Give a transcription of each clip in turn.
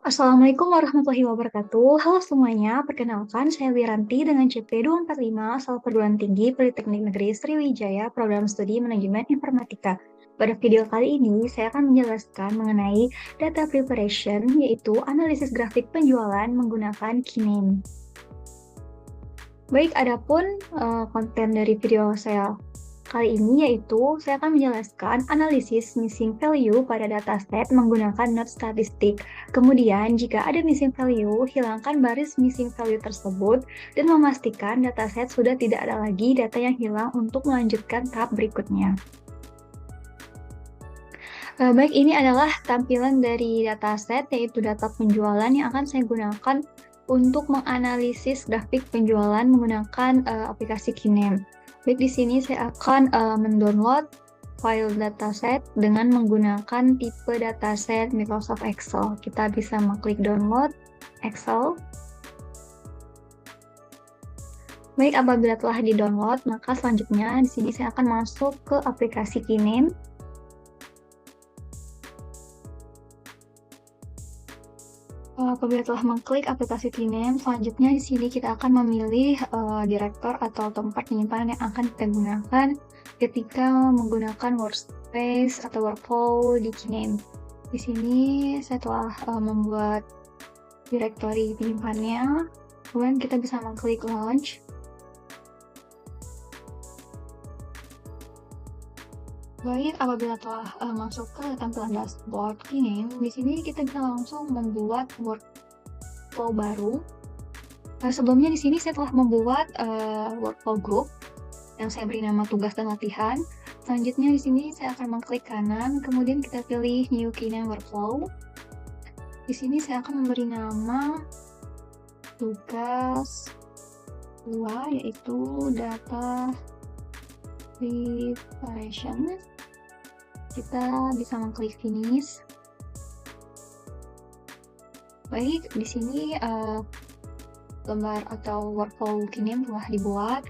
Assalamualaikum warahmatullahi wabarakatuh. Halo semuanya, perkenalkan saya Wiranti dengan CP 245 asal perguruan tinggi Politeknik Negeri Sriwijaya Program Studi Manajemen Informatika. Pada video kali ini, saya akan menjelaskan mengenai data preparation, yaitu analisis grafik penjualan menggunakan Kinem. Baik, adapun konten dari video saya kali ini yaitu saya akan menjelaskan analisis missing value pada dataset menggunakan node statistik. Kemudian, jika ada missing value, hilangkan baris missing value tersebut dan memastikan dataset sudah tidak ada lagi data yang hilang untuk melanjutkan tahap berikutnya. Baik, ini adalah tampilan dari dataset, yaitu data penjualan yang akan saya gunakan untuk menganalisis grafik penjualan menggunakan aplikasi Kinem. Baik, di sini saya akan mendownload file dataset dengan menggunakan tipe dataset Microsoft Excel. Kita bisa mengklik download Excel. Baik, apabila telah di-download, maka selanjutnya di sini saya akan masuk ke aplikasi Kinem. Apabila telah mengklik aplikasi Kinem, selanjutnya di sini kita akan memilih direktor atau tempat penyimpanan yang akan kita gunakan ketika menggunakan workspace atau workflow di Kinem. Di sini saya telah membuat direktori penyimpanannya. Kemudian kita bisa mengklik launch. Baik, apabila telah masuk ke tampilan dashboard Kinem, di sini kita bisa langsung membuat workflow baru. Sebelumnya di sini saya telah membuat workflow group yang saya beri nama tugas dan latihan. Selanjutnya di sini saya akan mengklik kanan, kemudian kita pilih New Kinem Workflow. Di sini saya akan memberi nama tugas 2, yaitu data preparation. Kita bisa mengklik finish. Baik, di sini lembar atau workflow Kinem telah dibuat.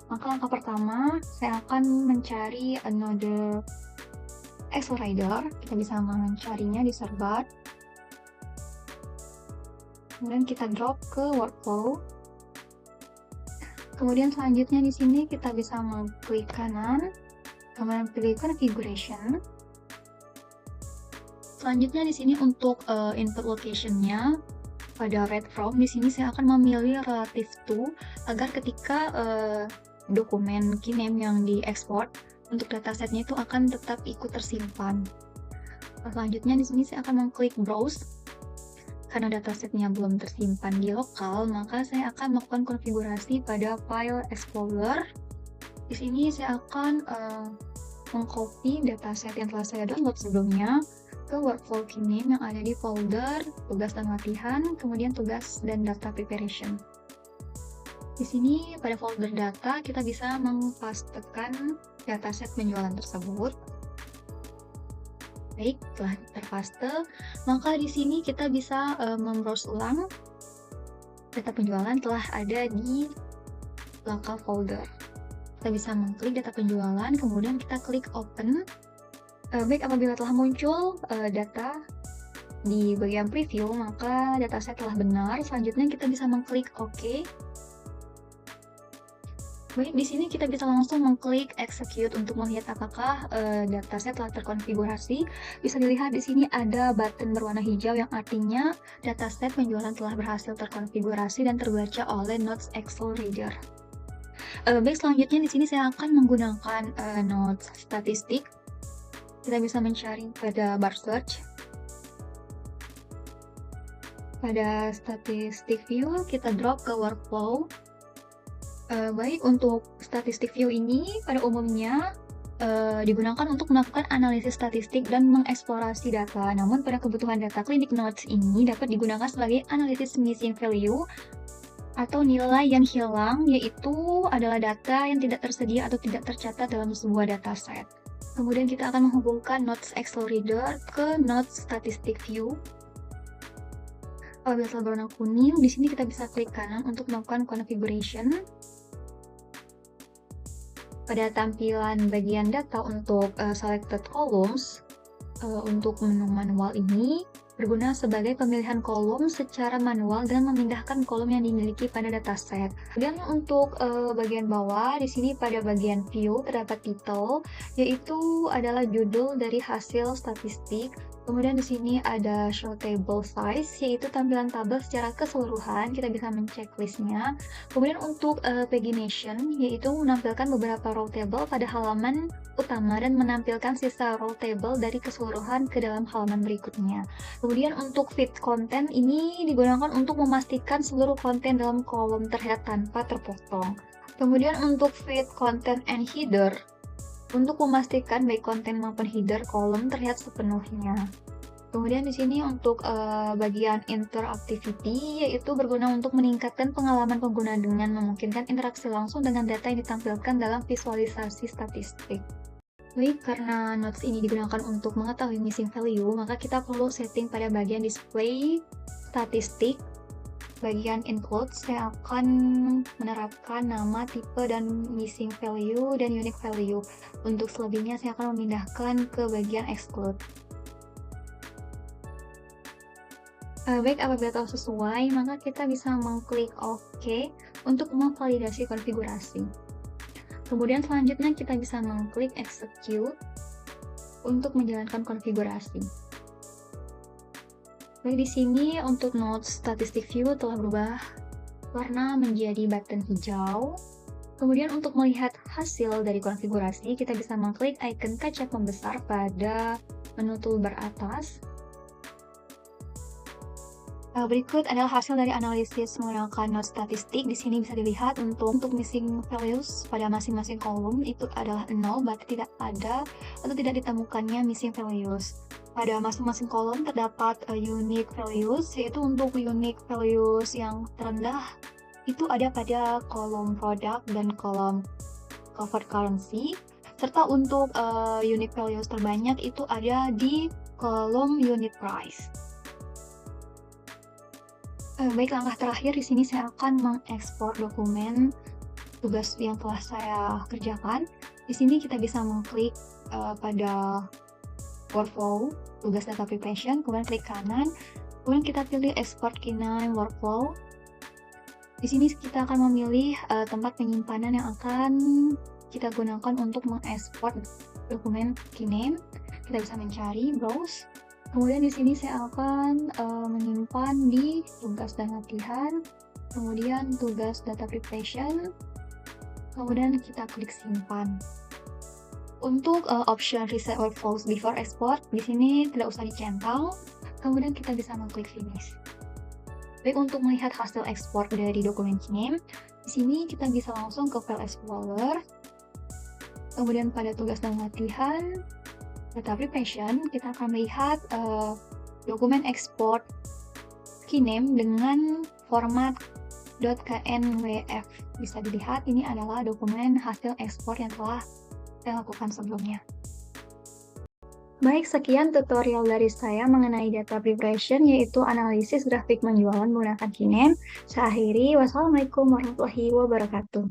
Maka langkah pertama, saya akan mencari node Excel Rider. Kita bisa mencarinya di server. Kemudian kita drop ke workflow. Kemudian selanjutnya di sini kita bisa mengklik kanan, kemudian pilih configuration. Selanjutnya di sini untuk input location-nya pada read from, di sini saya akan memilih relative to agar ketika dokumen Kinem yang diekspor untuk datasetnya itu akan tetap ikut tersimpan. Selanjutnya di sini saya akan mengklik browse. Karena datasetnya belum tersimpan di lokal, maka saya akan melakukan konfigurasi pada file explorer. Di sini saya akan mengcopy dataset yang telah saya download sebelumnya ke workflow Kinem yang ada di folder tugas dan latihan, kemudian tugas dan data preparation. Di sini pada folder data kita bisa mempastekan dataset penjualan tersebut. Baik, telah terpaste, maka di sini kita bisa membrowse ulang. Data penjualan telah ada di local folder. Kita bisa mengklik data penjualan, kemudian kita klik open. Baik, apabila telah muncul data di bagian preview, maka dataset telah benar. Selanjutnya kita bisa mengklik OK. Baik, di sini kita bisa langsung mengklik execute untuk melihat apakah dataset telah terkonfigurasi. Bisa dilihat di sini ada button berwarna hijau yang artinya dataset penjualan telah berhasil terkonfigurasi dan terbaca oleh Notes Excel Reader. Baik, selanjutnya di sini saya akan menggunakan Notes statistik. Kita bisa mencari pada bar search. Pada statistik view, kita drop ke workflow. Baik, untuk statistik view ini pada umumnya digunakan untuk melakukan analisis statistik dan mengeksplorasi data. Namun pada kebutuhan data klinik notes ini dapat digunakan sebagai analisis missing value atau nilai yang hilang, yaitu adalah data yang tidak tersedia atau tidak tercatat dalam sebuah dataset. Kemudian kita akan menghubungkan Notes Excel Reader ke Notes Statistic View. Apabila telah berwarna kuning, di sini kita bisa klik kanan untuk melakukan configuration. Pada tampilan bagian data untuk selected columns, untuk menu manual ini, berguna sebagai pemilihan kolom secara manual dan memindahkan kolom yang dimiliki pada dataset. Kemudian untuk bagian bawah, di sini pada bagian view terdapat title, yaitu adalah judul dari hasil statistik. Kemudian di sini ada show table size, yaitu tampilan tabel secara keseluruhan. Kita bisa mencek listnya. Kemudian untuk pagination, yaitu menampilkan beberapa row table pada halaman utama dan menampilkan sisa row table dari keseluruhan ke dalam halaman berikutnya. Kemudian untuk fit content ini digunakan untuk memastikan seluruh konten dalam kolom terlihat tanpa terpotong. Kemudian untuk fit content and header, untuk memastikan baik konten maupun header kolom terlihat sepenuhnya. Kemudian di sini untuk bagian interactivity, yaitu berguna untuk meningkatkan pengalaman pengguna dengan memungkinkan interaksi langsung dengan data yang ditampilkan dalam visualisasi statistik. Baik, karena notes ini digunakan untuk mengetahui missing value, maka kita perlu setting pada bagian display statistik. Bagian include, saya akan menerapkan nama, tipe, dan missing value dan unique value. Untuk selebihnya saya akan memindahkan ke bagian exclude. Baik, apabila telah sesuai, maka kita bisa mengklik OK untuk memvalidasi konfigurasi. Kemudian selanjutnya kita bisa mengklik execute untuk menjalankan konfigurasi. Baik, di sini untuk notes statistic view telah berubah warna menjadi button hijau. Kemudian untuk melihat hasil dari konfigurasi, kita bisa mengklik icon kaca pembesar pada menu toolbar atas. Berikut adalah hasil dari analisis menggunakan note statistik. Di sini bisa dilihat untuk missing values pada masing-masing kolom itu adalah 0, berarti tidak ada atau tidak ditemukannya missing values. Pada masing-masing kolom terdapat unique values, yaitu untuk unique values yang terendah itu ada pada kolom product dan kolom covered currency, serta untuk unique values terbanyak itu ada di kolom unit price. Baik, langkah terakhir di sini saya akan mengekspor dokumen tugas yang telah saya kerjakan. Di sini kita bisa mengklik pada workflow, tugas data preparation, kemudian klik kanan, kemudian kita pilih export Keynote workflow. Di sini kita akan memilih tempat penyimpanan yang akan kita gunakan untuk mengekspor dokumen Keynote. Kita bisa mencari, browse. Kemudian di sini saya akan menyimpan di tugas dan latihan, kemudian tugas data preparation, kemudian kita klik simpan. Untuk option reset workflows before export, di sini tidak usah dicentang, kemudian kita bisa mengklik finish. Baik, untuk melihat hasil ekspor dari dokumen Keynote, di sini kita bisa langsung ke file explorer, kemudian pada tugas dan latihan, data preparation, kita akan melihat dokumen ekspor Keynote dengan format .knwf. Bisa dilihat ini adalah dokumen hasil ekspor yang telah saya lakukan sebelumnya. Baik, sekian tutorial dari saya mengenai data preparation, yaitu analisis grafik penjualan menggunakan Keynote. Saya akhiri, wassalamualaikum warahmatullahi wabarakatuh.